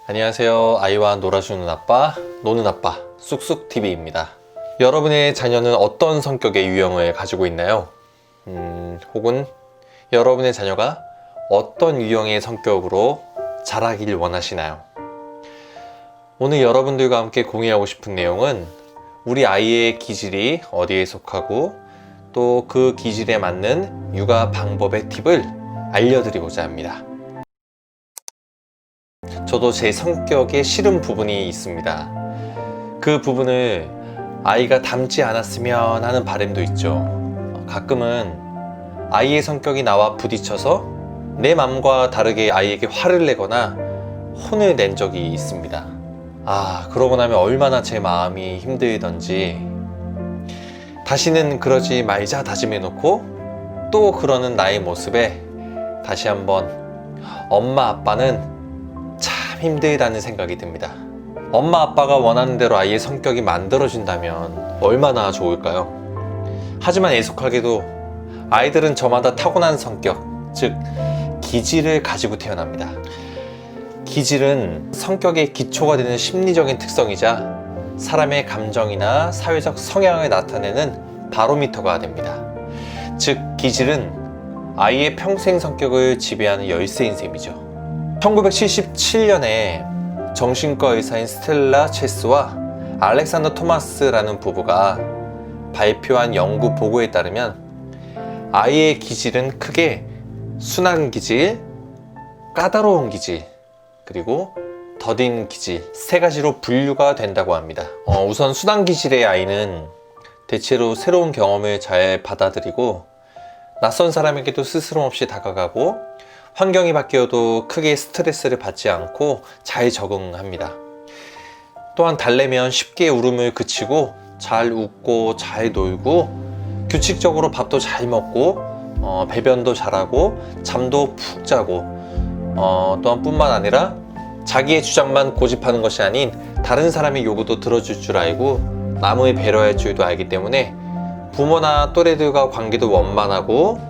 안녕하세요. 아이와 놀아주는 아빠, 노는 아빠, 쑥쑥TV입니다. 여러분의 자녀는 어떤 성격의 유형을 가지고 있나요? 혹은 여러분의 자녀가 어떤 유형의 성격으로 자라길 원하시나요? 오늘 여러분들과 함께 공유하고 싶은 내용은 우리 아이의 기질이 어디에 속하고 또 그 기질에 맞는 육아 방법의 팁을 알려드리고자 합니다. 저도 제 성격에 싫은 부분이 있습니다. 그 부분을 아이가 닮지 않았으면 하는 바람도 있죠. 가끔은 아이의 성격이 나와 부딪혀서 내 맘과 다르게 아이에게 화를 내거나 혼을 낸 적이 있습니다. 그러고 나면 얼마나 제 마음이 힘들던지 다시는 그러지 말자 다짐해놓고 또 그러는 나의 모습에 다시 한번 엄마 아빠는 참 힘들다는 생각이 듭니다. 엄마 아빠가 원하는 대로 아이의 성격이 만들어진다면 얼마나 좋을까요? 하지만 애석하게도 아이들은 저마다 타고난 성격, 즉 기질을 가지고 태어납니다. 기질은 성격의 기초가 되는 심리적인 특성이자 사람의 감정이나 사회적 성향을 나타내는 바로미터가 됩니다. 즉 기질은 아이의 평생 성격을 지배하는 열쇠인 셈이죠. 1977년에 정신과 의사인 스텔라 체스와 알렉산더 토마스라는 부부가 발표한 연구 보고에 따르면 아이의 기질은 크게 순한 기질, 까다로운 기질, 그리고 더딘 기질 세 가지로 분류가 된다고 합니다. 우선 순한 기질의 아이는 대체로 새로운 경험을 잘 받아들이고 낯선 사람에게도 스스럼 없이 다가가고 환경이 바뀌어도 크게 스트레스를 받지 않고 잘 적응합니다. 또한 달래면 쉽게 울음을 그치고 잘 웃고 잘 놀고 규칙적으로 밥도 잘 먹고 배변도 잘하고 잠도 푹 자고 또한 뿐만 아니라 자기의 주장만 고집하는 것이 아닌 다른 사람의 요구도 들어줄 줄 알고 남을 배려할 줄도 알기 때문에 부모나 또래들과 관계도 원만하고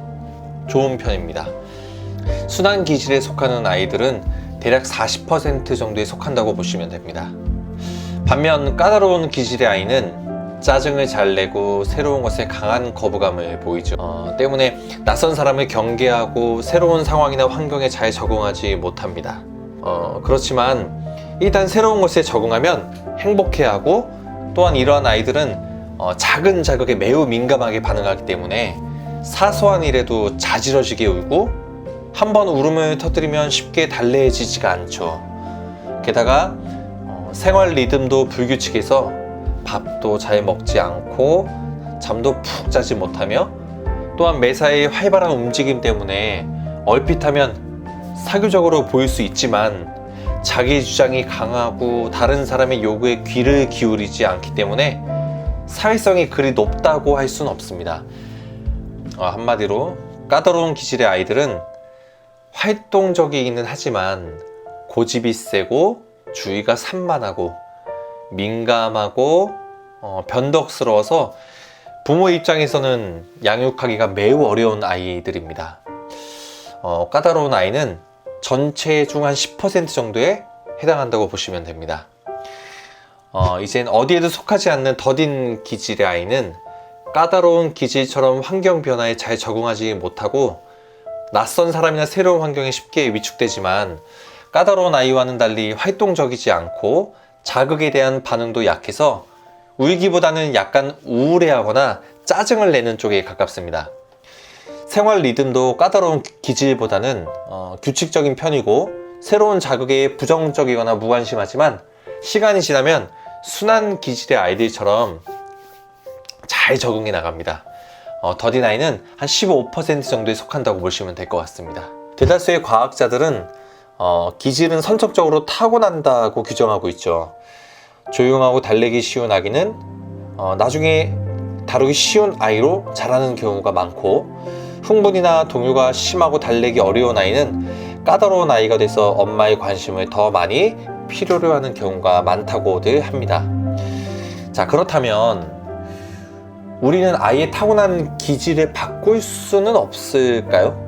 좋은 편입니다. 순한 기질에 속하는 아이들은 대략 40% 정도에 속한다고 보시면 됩니다. 반면 까다로운 기질의 아이는 짜증을 잘 내고 새로운 것에 강한 거부감을 보이죠. 때문에 낯선 사람을 경계하고 새로운 상황이나 환경에 잘 적응하지 못합니다. 그렇지만 일단 새로운 것에 적응하면 행복해하고 또한 이러한 아이들은 작은 자극에 매우 민감하게 반응하기 때문에 사소한 일에도 자지러지게 울고 한번 울음을 터뜨리면 쉽게 달래지지가 않죠. 게다가 생활 리듬도 불규칙해서 밥도 잘 먹지 않고 잠도 푹 자지 못하며 또한 매사에 활발한 움직임 때문에 얼핏하면 사교적으로 보일 수 있지만 자기 주장이 강하고 다른 사람의 요구에 귀를 기울이지 않기 때문에 사회성이 그리 높다고 할 수는 없습니다. 한마디로 까다로운 기질의 아이들은 활동적이기는 하지만 고집이 세고 주의가 산만하고 민감하고 변덕스러워서 부모 입장에서는 양육하기가 매우 어려운 아이들입니다. 까다로운 아이는 전체 중 한 10% 정도에 해당한다고 보시면 됩니다. 이젠 어디에도 속하지 않는 더딘 기질의 아이는 까다로운 기질처럼 환경 변화에 잘 적응하지 못하고 낯선 사람이나 새로운 환경에 쉽게 위축되지만 까다로운 아이와는 달리 활동적이지 않고 자극에 대한 반응도 약해서 울기보다는 약간 우울해하거나 짜증을 내는 쪽에 가깝습니다. 생활 리듬도 까다로운 기질보다는 규칙적인 편이고 새로운 자극에 부정적이거나 무관심하지만 시간이 지나면 순한 기질의 아이들처럼 잘 적응해 나갑니다. 더딘 아이는 한 15% 정도에 속한다고 보시면 될 것 같습니다. 대다수의 과학자들은 기질은 선천적으로 타고난다고 규정하고 있죠. 조용하고 달래기 쉬운 아기는 나중에 다루기 쉬운 아이로 자라는 경우가 많고 흥분이나 동요가 심하고 달래기 어려운 아이는 까다로운 아이가 돼서 엄마의 관심을 더 많이 필요로 하는 경우가 많다고들 합니다. 자, 그렇다면 우리는 아이의 타고난 기질을 바꿀 수는 없을까요?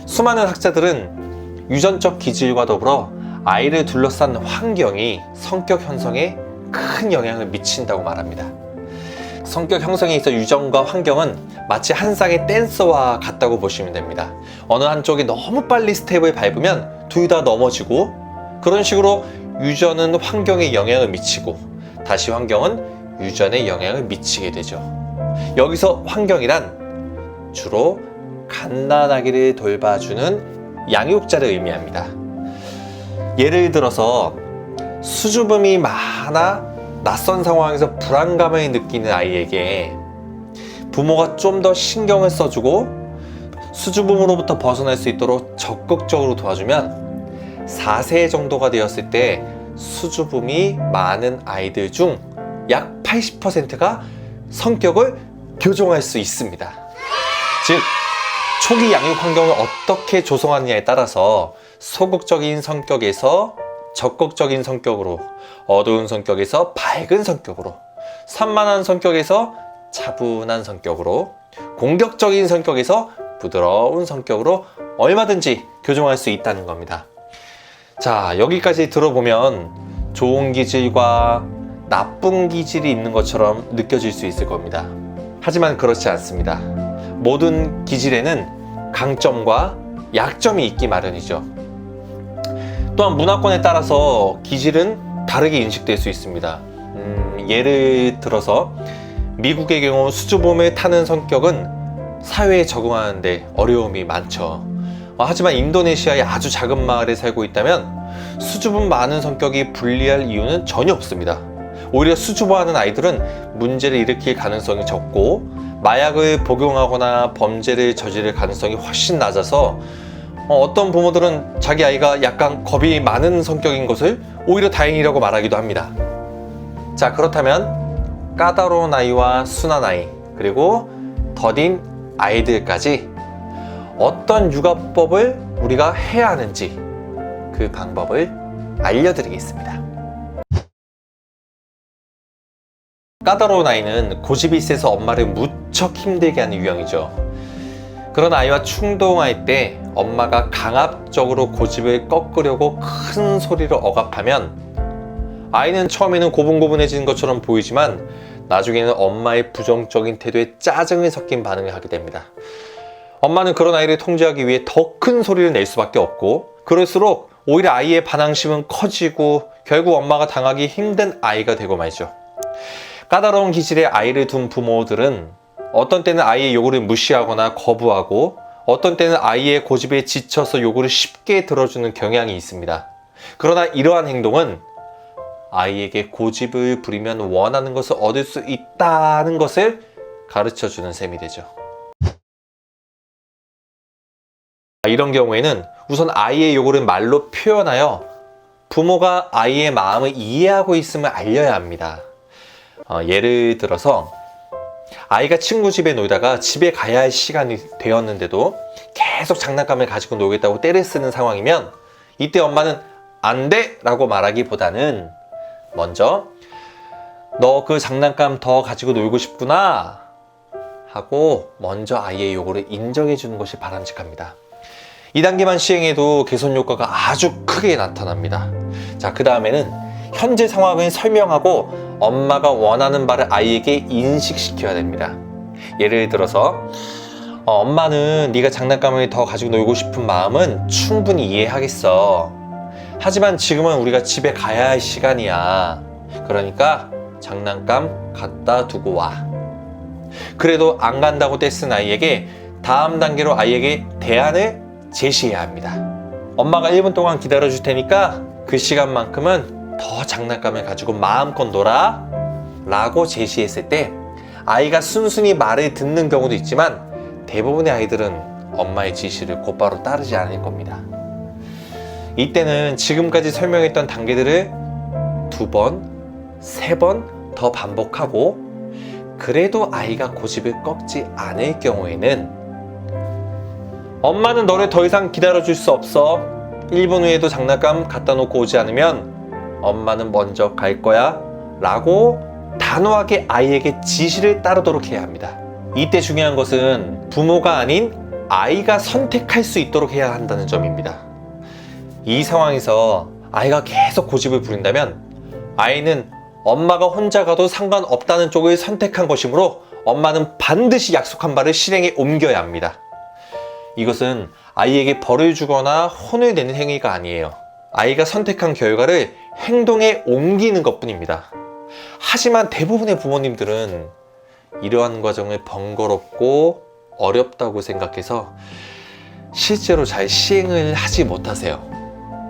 수많은 학자들은 유전적 기질과 더불어 아이를 둘러싼 환경이 성격 형성에 큰 영향을 미친다고 말합니다. 성격 형성에 있어 유전과 환경은 마치 한 쌍의 댄서와 같다고 보시면 됩니다. 어느 한쪽이 너무 빨리 스텝을 밟으면 둘 다 넘어지고, 그런 식으로 유전은 환경에 영향을 미치고 다시 환경은 유전에 영향을 미치게 되죠. 여기서 환경이란 주로 갓난아기를 돌봐주는 양육자를 의미합니다. 예를 들어서 수줍음이 많아 낯선 상황에서 불안감을 느끼는 아이에게 부모가 좀 더 신경을 써주고 수줍음으로부터 벗어날 수 있도록 적극적으로 도와주면 4세 정도가 되었을 때 수줍음이 많은 아이들 중 약 80%가 성격을 교정할 수 있습니다. 즉, 초기 양육 환경을 어떻게 조성하느냐에 따라서 소극적인 성격에서 적극적인 성격으로, 어두운 성격에서 밝은 성격으로, 산만한 성격에서 차분한 성격으로, 공격적인 성격에서 부드러운 성격으로 얼마든지 교정할 수 있다는 겁니다. 자, 여기까지 들어보면 좋은 기질과 나쁜 기질이 있는 것처럼 느껴질 수 있을 겁니다. 하지만 그렇지 않습니다. 모든 기질에는 강점과 약점이 있기 마련이죠. 또한 문화권에 따라서 기질은 다르게 인식될 수 있습니다. 예를 들어서 미국의 경우 수줍음을 타는 성격은 사회에 적응하는데 어려움이 많죠. 하지만 인도네시아의 아주 작은 마을에 살고 있다면 수줍음 많은 성격이 불리할 이유는 전혀 없습니다. 오히려 수줍어하는 아이들은 문제를 일으킬 가능성이 적고 마약을 복용하거나 범죄를 저지를 가능성이 훨씬 낮아서 어떤 부모들은 자기 아이가 약간 겁이 많은 성격인 것을 오히려 다행이라고 말하기도 합니다. 자, 그렇다면 까다로운 아이와 순한 아이, 그리고 더딘 아이들까지 어떤 육아법을 우리가 해야 하는지 그 방법을 알려드리겠습니다. 까다로운 아이는 고집이 세서 엄마를 무척 힘들게 하는 유형이죠. 그런 아이와 충동할 때 엄마가 강압적으로 고집을 꺾으려고 큰 소리로 억압하면 아이는 처음에는 고분고분해지는 것처럼 보이지만 나중에는 엄마의 부정적인 태도에 짜증이 섞인 반응을 하게 됩니다. 엄마는 그런 아이를 통제하기 위해 더 큰 소리를 낼 수밖에 없고, 그럴수록 오히려 아이의 반항심은 커지고 결국 엄마가 당하기 힘든 아이가 되고 말죠. 까다로운 기질의 아이를 둔 부모들은 어떤 때는 아이의 요구를 무시하거나 거부하고, 어떤 때는 아이의 고집에 지쳐서 요구를 쉽게 들어주는 경향이 있습니다. 그러나 이러한 행동은 아이에게 고집을 부리면 원하는 것을 얻을 수 있다는 것을 가르쳐주는 셈이 되죠. 이런 경우에는 우선 아이의 요구를 말로 표현하여 부모가 아이의 마음을 이해하고 있음을 알려야 합니다. 예를 들어서 아이가 친구 집에 놀다가 집에 가야 할 시간이 되었는데도 계속 장난감을 가지고 놀겠다고 떼를 쓰는 상황이면 이때 엄마는 안 돼! 라고 말하기보다는 먼저 너 그 장난감 더 가지고 놀고 싶구나 하고 먼저 아이의 요구를 인정해 주는 것이 바람직합니다. 2단계만 시행해도 개선 효과가 아주 크게 나타납니다. 자, 그 다음에는 현재 상황을 설명하고 엄마가 원하는 바를 아이에게 인식시켜야 됩니다. 예를 들어서 엄마는 네가 장난감을 더 가지고 놀고 싶은 마음은 충분히 이해하겠어. 하지만 지금은 우리가 집에 가야 할 시간이야. 그러니까 장난감 갖다 두고 와. 그래도 안 간다고 떼쓴 아이에게 다음 단계로 아이에게 대안을 제시해야 합니다. 엄마가 1분 동안 기다려줄 테니까 그 시간만큼은 더 장난감을 가지고 마음껏 놀아 라고 제시했을 때 아이가 순순히 말을 듣는 경우도 있지만 대부분의 아이들은 엄마의 지시를 곧바로 따르지 않을 겁니다. 이때는 지금까지 설명했던 단계들을 2번, 3번 더 반복하고 그래도 아이가 고집을 꺾지 않을 경우에는 엄마는 너를 더 이상 기다려줄 수 없어. 1분 후에도 장난감 갖다 놓고 오지 않으면 엄마는 먼저 갈 거야 라고 단호하게 아이에게 지시를 따르도록 해야 합니다. 이때 중요한 것은 부모가 아닌 아이가 선택할 수 있도록 해야 한다는 점입니다. 이 상황에서 아이가 계속 고집을 부린다면 아이는 엄마가 혼자 가도 상관없다는 쪽을 선택한 것이므로 엄마는 반드시 약속한 바를 실행에 옮겨야 합니다. 이것은 아이에게 벌을 주거나 혼을 내는 행위가 아니에요. 아이가 선택한 결과를 행동에 옮기는 것뿐입니다. 하지만 대부분의 부모님들은 이러한 과정을 번거롭고 어렵다고 생각해서 실제로 잘 시행을 하지 못하세요.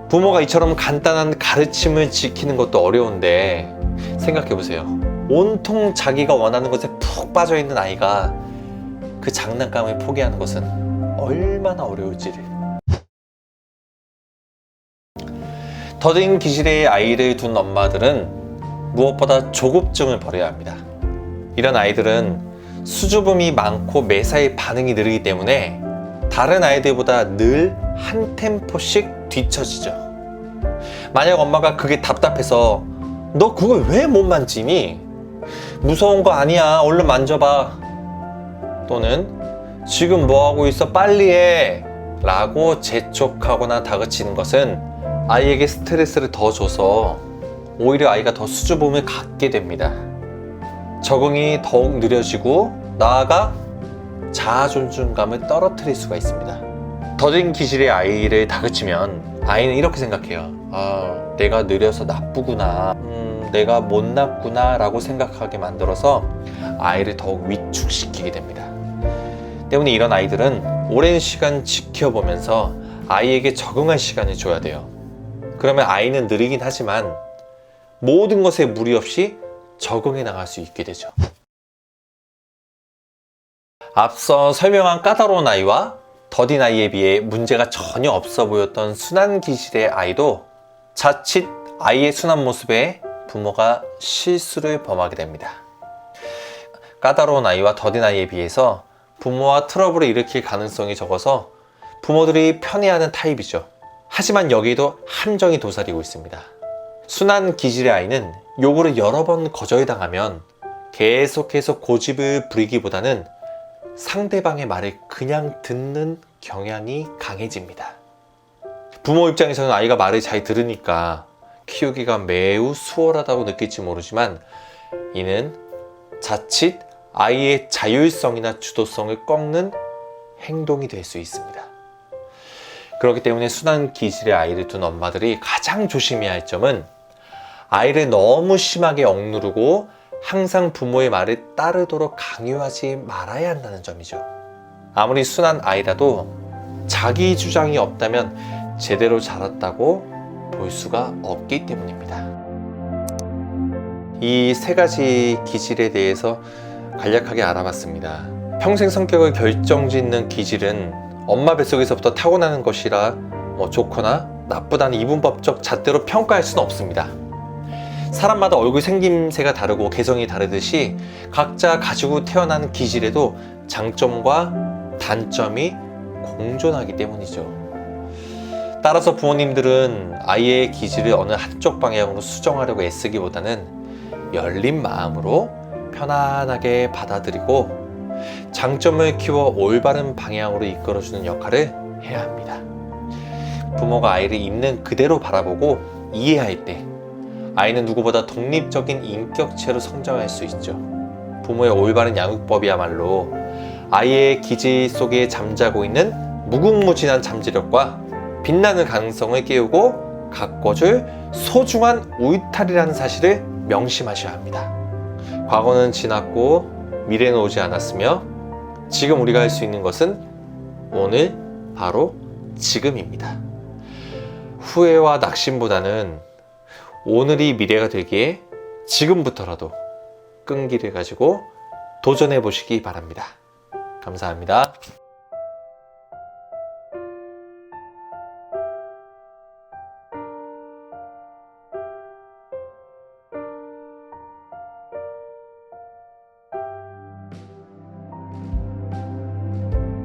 부모가 이처럼 간단한 가르침을 지키는 것도 어려운데 생각해보세요. 온통 자기가 원하는 것에 푹 빠져있는 아이가 그 장난감을 포기하는 것은 얼마나 어려울지를. 더딘 기질의 아이를 둔 엄마들은 무엇보다 조급증을 버려야 합니다. 이런 아이들은 수줍음이 많고 매사에 반응이 느리기 때문에 다른 아이들보다 늘 한 템포씩 뒤처지죠. 만약 엄마가 그게 답답해서 너 그걸 왜 못 만지니? 무서운 거 아니야, 얼른 만져봐. 또는 지금 뭐하고 있어, 빨리 해 라고 재촉하거나 다그치는 것은 아이에게 스트레스를 더 줘서 오히려 아이가 더 수줍음을 갖게 됩니다. 적응이 더욱 느려지고 나아가 자아 존중감을 떨어뜨릴 수가 있습니다. 더딘 기질의 아이를 다그치면 아이는 이렇게 생각해요. 아, 내가 느려서 나쁘구나, 내가 못났구나 라고 생각하게 만들어서 아이를 더욱 위축시키게 됩니다. 때문에 이런 아이들은 오랜 시간 지켜보면서 아이에게 적응할 시간을 줘야 돼요. 그러면 아이는 느리긴 하지만 모든 것에 무리 없이 적응해 나갈 수 있게 되죠. 앞서 설명한 까다로운 아이와 더딘 아이에 비해 문제가 전혀 없어 보였던 순한 기질의 아이도 자칫 아이의 순한 모습에 부모가 실수를 범하게 됩니다. 까다로운 아이와 더딘 아이에 비해서 부모와 트러블을 일으킬 가능성이 적어서 부모들이 편애하는 타입이죠. 하지만 여기에도 함정이 도사리고 있습니다. 순한 기질의 아이는 요구를 여러 번 거절당하면 계속해서 고집을 부리기보다는 상대방의 말을 그냥 듣는 경향이 강해집니다. 부모 입장에서는 아이가 말을 잘 들으니까 키우기가 매우 수월하다고 느낄지 모르지만 이는 자칫 아이의 자율성이나 주도성을 꺾는 행동이 될 수 있습니다. 그렇기 때문에 순한 기질의 아이를 둔 엄마들이 가장 조심해야 할 점은 아이를 너무 심하게 억누르고 항상 부모의 말을 따르도록 강요하지 말아야 한다는 점이죠. 아무리 순한 아이라도 자기 주장이 없다면 제대로 자랐다고 볼 수가 없기 때문입니다. 이 세 가지 기질에 대해서 간략하게 알아봤습니다. 평생 성격을 결정짓는 기질은 엄마 뱃속에서부터 타고나는 것이라 좋거나 나쁘다는 이분법적 잣대로 평가할 수는 없습니다. 사람마다 얼굴 생김새가 다르고 개성이 다르듯이 각자 가지고 태어난 기질에도 장점과 단점이 공존하기 때문이죠. 따라서 부모님들은 아이의 기질을 어느 한쪽 방향으로 수정하려고 애쓰기보다는 열린 마음으로 편안하게 받아들이고 장점을 키워 올바른 방향으로 이끌어주는 역할을 해야 합니다. 부모가 아이를 있는 그대로 바라보고 이해할 때 아이는 누구보다 독립적인 인격체로 성장할 수 있죠. 부모의 올바른 양육법이야말로 아이의 기질 속에 잠자고 있는 무궁무진한 잠재력과 빛나는 가능성을 깨우고 가꿔줄 소중한 울타리라는 사실을 명심하셔야 합니다. 과거는 지났고 미래는 오지 않았으며 지금 우리가 할 수 있는 것은 오늘 바로 지금입니다. 후회와 낙심보다는 오늘이 미래가 되기에 지금부터라도 끈기를 가지고 도전해 보시기 바랍니다. 감사합니다.